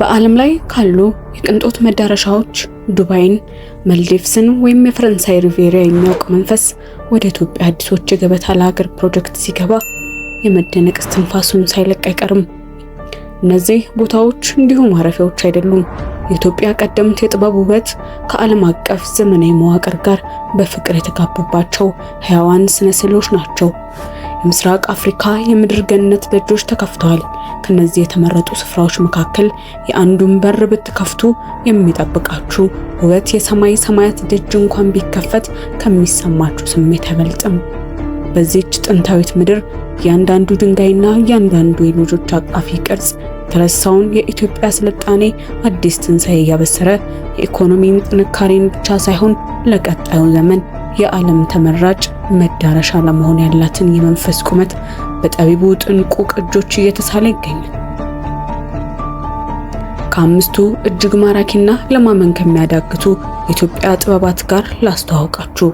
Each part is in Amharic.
በዓለም ላይ ካሉ የቅንጦት መዳረሻዎች ዱባይን፣ ማልዲቭስን ወይም የፈረንሳይ ሪቪየራ የሚያውቅ መንፈስ ወደ ኢትዮጵያ አዲሶች የገበታ ለሀገር ፕሮጀክት ሲገባ የመደነቅ እስትንፋሱን ሳይለቅ አይቀርም። እነዚህ ቦታዎች እንዲሁ ማረፊያዎች አይደሉም። የኢትዮጵያ ቀደምት የጥበብ ውበት ከዓለም አቀፍ ዘመናዊ መዋቅር ጋር በፍቅር የተጋቡባቸው ሕያዋን ስነ ስዕሎች ናቸው። የምስራቅ አፍሪካ የምድር ገነት ደጆች ተከፍተዋል። ከነዚህ የተመረጡ ስፍራዎች መካከል የአንዱን በር ብትከፍቱ የሚጠብቃችሁ ውበት የሰማይ ሰማያት ደጅ እንኳን ቢከፈት ከሚሰማችሁ ስሜት አይበልጥም። በዚህች ጥንታዊት ምድር እያንዳንዱ ድንጋይና እያንዳንዱ የልጆች አቃፊ ቅርጽ የተረሳውን የኢትዮጵያ ስልጣኔ አዲስ ትንሣኤ እያበሰረ የኢኮኖሚ ጥንካሬን ብቻ ሳይሆን ለቀጣዩ ዘመን የዓለም ተመራጭ መዳረሻ ለመሆን ያላትን የመንፈስ ቁመት በጠቢቡ ጥንቁቅ እጆች እየተሳለ ይገኛል። ከአምስቱ እጅግ ማራኪና ለማመን ከሚያዳግቱ የኢትዮጵያ ጥበባት ጋር ላስተዋውቃችሁ።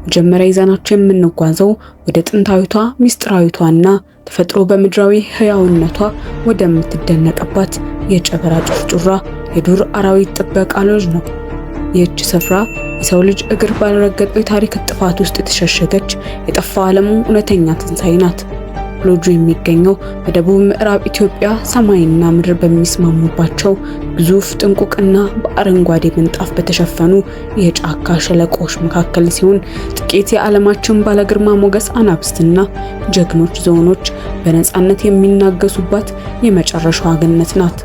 መጀመሪያ ይዘናቸው የምንጓዘው ወደ ጥንታዊቷ ሚስጥራዊቷና ተፈጥሮ በምድራዊ ህያውነቷ ወደምትደነቅባት የጨበራ ጩርጩራ የዱር አራዊት ጥበቃ ሎጅ ነው። ይህች ስፍራ የሰው ልጅ እግር ባልረገጠው የታሪክ ጥፋት ውስጥ የተሸሸገች የጠፋ ዓለሙ እውነተኛ ትንሣኤ ናት። ሎጁ የሚገኘው በደቡብ ምዕራብ ኢትዮጵያ ሰማይና ምድር በሚስማሙባቸው ግዙፍ ጥንቁቅና በአረንጓዴ ምንጣፍ በተሸፈኑ የጫካ ሸለቆዎች መካከል ሲሆን ጥቂት የዓለማችን ባለግርማ ሞገስ አናብስትና ጀግኖች ዝሆኖች በነፃነት የሚናገሱባት የመጨረሻዋ ገነት ናት።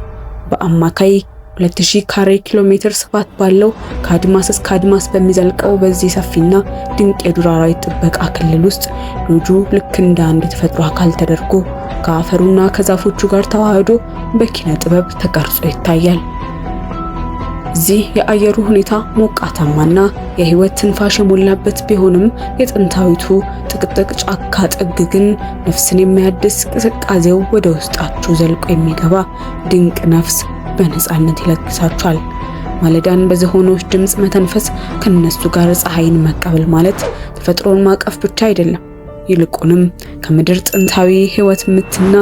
በአማካይ 2000 ካሬ ኪሎ ሜትር ስፋት ባለው ከአድማስ እስከ አድማስ በሚዘልቀው በዚህ ሰፊና ድንቅ የዱር አራዊት ጥበቃ ክልል ውስጥ ሎጁ ልክ እንደ አንድ የተፈጥሮ አካል ተደርጎ ከአፈሩና ከዛፎቹ ጋር ተዋህዶ በኪነ ጥበብ ተቀርጾ ይታያል። እዚህ የአየሩ ሁኔታ ሞቃታማና የህይወት ትንፋሽ የሞላበት ቢሆንም የጥንታዊቱ ጥቅጥቅ ጫካ ጥግ ግን ነፍስን የሚያድስ ቅዝቃዜው ወደ ውስጣችሁ ዘልቆ የሚገባ ድንቅ ነፍስ በነፃነት ይለግሳችኋል። ማለዳን በዝሆኖች ድምፅ መተንፈስ ከነሱ ጋር ፀሐይን መቀበል ማለት ተፈጥሮን ማቀፍ ብቻ አይደለም። ይልቁንም ከምድር ጥንታዊ ህይወት ምትና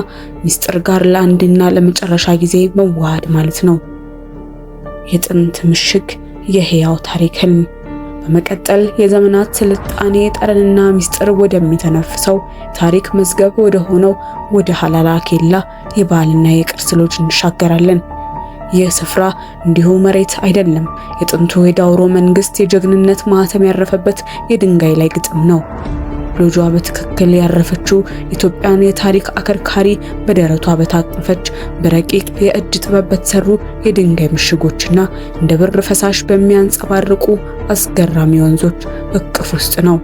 ሚስጥር ጋር ለአንድና ለመጨረሻ ጊዜ መዋሃድ ማለት ነው። የጥንት ምሽግ የህያው ታሪክ ህልም። በመቀጠል የዘመናት ስልጣኔ ጠረንና ሚስጥር ወደሚተነፍሰው ታሪክ መዝገብ ወደ ሆነው ወደ ሀላላ ኬላ የባህልና የቅርስ ሎጅ እንሻገራለን። ይህ ስፍራ እንዲሁ መሬት አይደለም። የጥንቱ የዳውሮ መንግስት የጀግንነት ማህተም ያረፈበት የድንጋይ ላይ ግጥም ነው። ሎጇ በትክክል ያረፈችው ኢትዮጵያን የታሪክ አከርካሪ በደረቷ በታቀፈች በረቂቅ የእጅ ጥበብ በተሰሩ የድንጋይ ምሽጎችና እንደ ብር ፈሳሽ በሚያንጸባርቁ አስገራሚ ወንዞች እቅፍ ውስጥ ነው።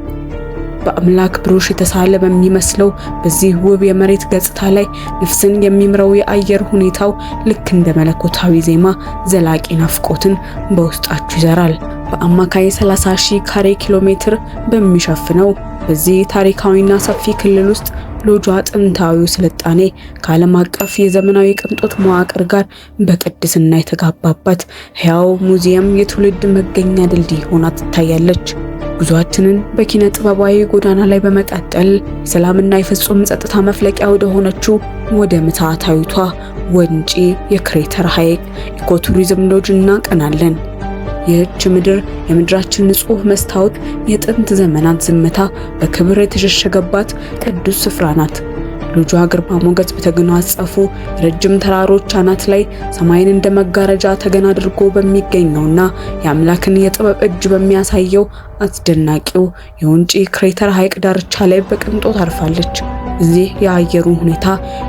በአምላክ ብሩሽ የተሳለ በሚመስለው በዚህ ውብ የመሬት ገጽታ ላይ ነፍስን የሚምረው የአየር ሁኔታው ልክ እንደ መለኮታዊ ዜማ ዘላቂ ናፍቆትን በውስጣችሁ ይዘራል። በአማካይ 30,000 ካሬ ኪሎ ሜትር በሚሸፍነው በዚህ ታሪካዊና ሰፊ ክልል ውስጥ ሎጇ ጥንታዊው ስልጣኔ ከዓለም አቀፍ የዘመናዊ ቅንጦት መዋቅር ጋር በቅድስና የተጋባባት ሕያው ሙዚየም የትውልድ መገኛ ድልድይ ሆና ትታያለች። ጉዟችንን በኪነ ጥበባዊ ጎዳና ላይ በመቀጠል የሰላምና የፍጹም ጸጥታ መፍለቂያ ወደ ሆነችው ወደ ምትሃታዊቷ ወንጪ የክሬተር ሐይቅ ኢኮቱሪዝም ሎጅ እናቀናለን። ይህች ምድር የምድራችን ንጹህ መስታወት፣ የጥንት ዘመናት ዝምታ በክብር የተሸሸገባት ቅዱስ ስፍራ ናት። ሎጇ ግርማ ሞገስ በተጎናጸፉ ረጅም ተራሮች አናት ላይ ሰማይን እንደ መጋረጃ ተገን አድርጎ በሚገኘውና የአምላክን የጥበብ እጅ በሚያሳየው አስደናቂው የወንጪ ክሬተር ሐይቅ ዳርቻ ላይ በቅንጦት አርፋለች። እዚህ የአየሩ ሁኔታ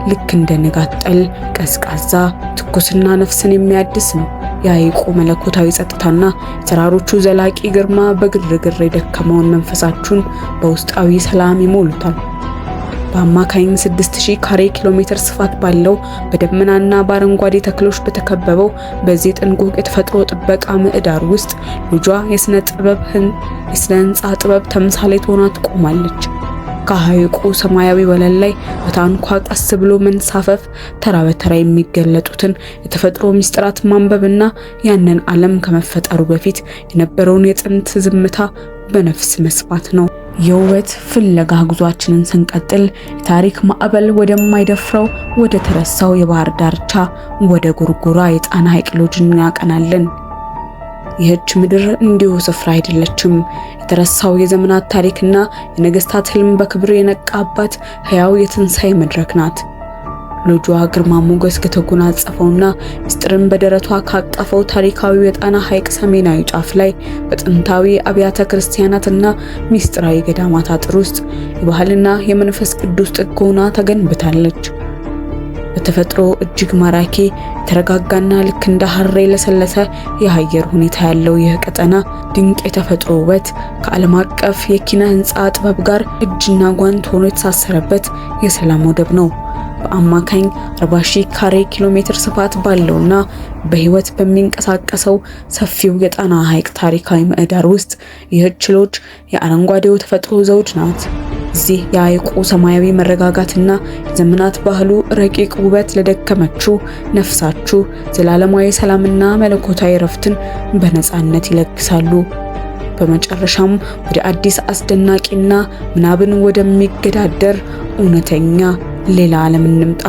ልክ እንደ ንጋት ጠል ቀዝቃዛ፣ ትኩስና ነፍስን የሚያድስ ነው። የሐይቁ መለኮታዊ ጸጥታና የተራሮቹ ዘላቂ ግርማ በግርግር የደከመውን መንፈሳችሁን በውስጣዊ ሰላም ይሞሉታል። በአማካኝ 6000 ካሬ ኪሎ ሜትር ስፋት ባለው በደመናና በአረንጓዴ ተክሎች በተከበበው በዚህ ጥንቁቅ የተፈጥሮ ጥበቃ ምዕዳር ውስጥ ሎጇ የስነ ህንፃ ጥበብ ተምሳሌት ሆና ትቆማለች። ከሐይቁ ሰማያዊ ወለል ላይ በታንኳ ቀስ ብሎ መንሳፈፍ ተራ በተራ የሚገለጡትን የተፈጥሮ ሚስጥራት ማንበብና ያንን ዓለም ከመፈጠሩ በፊት የነበረውን የጥንት ዝምታ በነፍስ መስማት ነው። የውበት ፍለጋ ጉዟችንን ስንቀጥል የታሪክ ማዕበል ወደማይደፍረው ወደ ተረሳው የባህር ዳርቻ ወደ ጎርጎራ የጣና ሐይቅ ሎጅ እናቀናለን። ይህች ምድር እንዲሁ ስፍራ አይደለችም። የተረሳው የዘመናት ታሪክና የነገስታት ህልም በክብር የነቃባት ሕያው የትንሣኤ መድረክ ናት። ሎጇ ግርማ ሞገስ ከተጎናጸፈውና ምስጢርን በደረቷ ካቀፈው ታሪካዊው የጣና ሐይቅ ሰሜናዊ ጫፍ ላይ በጥንታዊ አብያተ ክርስቲያናትና ምስጢራዊ ገዳማት አጥር ውስጥ የባህልና የመንፈስ ቅዱስ ጥግ ሆና ተገንብታለች። በተፈጥሮ እጅግ ማራኪ የተረጋጋና ልክ እንደ ሐር የለሰለሰ የአየር ሁኔታ ያለው ይህ ቀጠና ድንቅ የተፈጥሮ ውበት ከዓለም አቀፍ የኪነ ህንፃ ጥበብ ጋር እጅና ጓንት ሆኖ የተሳሰረበት የሰላም ወደብ ነው። በአማካኝ 40,000 ካሬ ኪሎ ሜትር ስፋት ባለውና በህይወት በሚንቀሳቀሰው ሰፊው የጣና ሐይቅ ታሪካዊ ምህዳር ውስጥ ይህች ሎጅ የአረንጓዴው ተፈጥሮ ዘውድ ናት። እዚህ የሐይቁ ሰማያዊ መረጋጋትና የዘመናት ባህሉ ረቂቅ ውበት ለደከመችው ነፍሳችሁ ዘላለማዊ ሰላምና መለኮታዊ ረፍትን በነፃነት ይለግሳሉ። በመጨረሻም ወደ አዲስ አስደናቂና ምናብን ወደሚገዳደር እውነተኛ ሌላ ዓለም እንምጣ።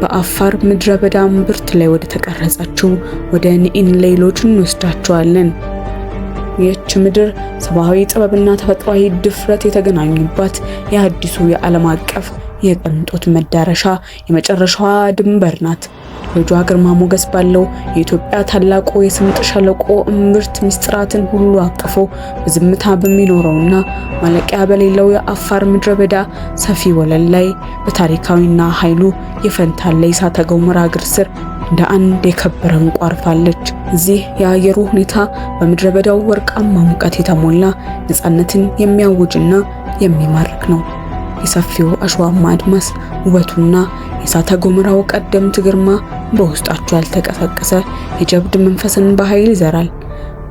በአፋር ምድረ በዳ እምብርት ላይ ወደ ተቀረጸችው ወደ ንኢንሌ ሎጅ እንወስዳቸዋለን። ይህች ምድር ሰብአዊ ጥበብና ተፈጥሯዊ ድፍረት የተገናኙባት የአዲሱ የዓለም አቀፍ የቅንጦት መዳረሻ የመጨረሻዋ ድንበር ናት። ሎጇ ግርማ ሞገስ ባለው የኢትዮጵያ ታላቁ የስምጥ ሸለቆ እምብርት ምስጢራትን ሁሉ አቅፎ በዝምታ በሚኖረውና ማለቂያ በሌለው የአፋር ምድረ በዳ ሰፊ ወለል ላይ በታሪካዊና ኃይሉ የፈንታሌ እሳተ ገሞራ እግር ስር እንደ አንድ የከበረ ዕንቁ አርፋለች። እዚህ የአየሩ ሁኔታ በምድረ በዳው ወርቃማ ሙቀት የተሞላ ነፃነትን የሚያውጅና የሚማርክ ነው። የሰፊው አሸዋማ አድማስ ውበቱና የእሳተ ገሞራው ቀደምት ግርማ በውስጣቸው ያልተቀሰቀሰ የጀብድ መንፈስን በኃይል ይዘራል።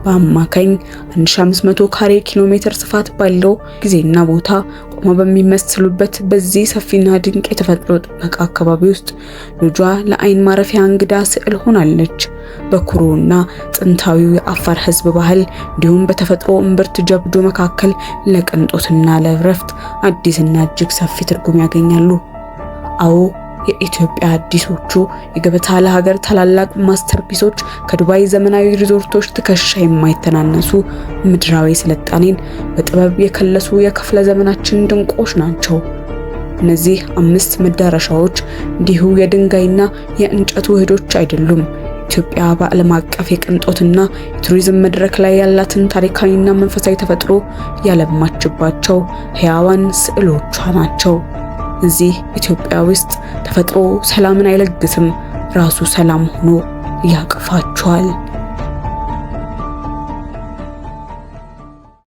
በአማካኝ 1500 ካሬ ኪሎ ሜትር ስፋት ባለው ጊዜና ቦታ ቆመው በሚመስሉበት በዚህ ሰፊና ድንቅ የተፈጥሮ ጥበቃ አካባቢ ውስጥ ሎጇ ለአይን ማረፊያ እንግዳ ስዕል ሆናለች። በኩሩና ጥንታዊው የአፋር ሕዝብ ባህል እንዲሁም በተፈጥሮ እምብርት ጀብዱ መካከል ለቅንጦትና ለእረፍት አዲስና እጅግ ሰፊ ትርጉም ያገኛሉ። አዎ የኢትዮጵያ አዲሶቹ የገበታ ለሀገር ታላላቅ ማስተርፒሶች ከዱባይ ዘመናዊ ሪዞርቶች ትከሻ የማይተናነሱ ምድራዊ ስልጣኔን በጥበብ የከለሱ የክፍለ ዘመናችን ድንቆች ናቸው። እነዚህ 5 መዳረሻዎች እንዲሁ የድንጋይና የእንጨት ውህዶች አይደሉም። ኢትዮጵያ በዓለም አቀፍ የቅንጦትና የቱሪዝም መድረክ ላይ ያላትን ታሪካዊና መንፈሳዊ ተፈጥሮ ያለማችባቸው ሕያዋን ስዕሎቿ ናቸው። እዚህ ኢትዮጵያ ውስጥ ተፈጥሮ ሰላምን አይለግስም፣ ራሱ ሰላም ሆኖ ያቅፋቸዋል።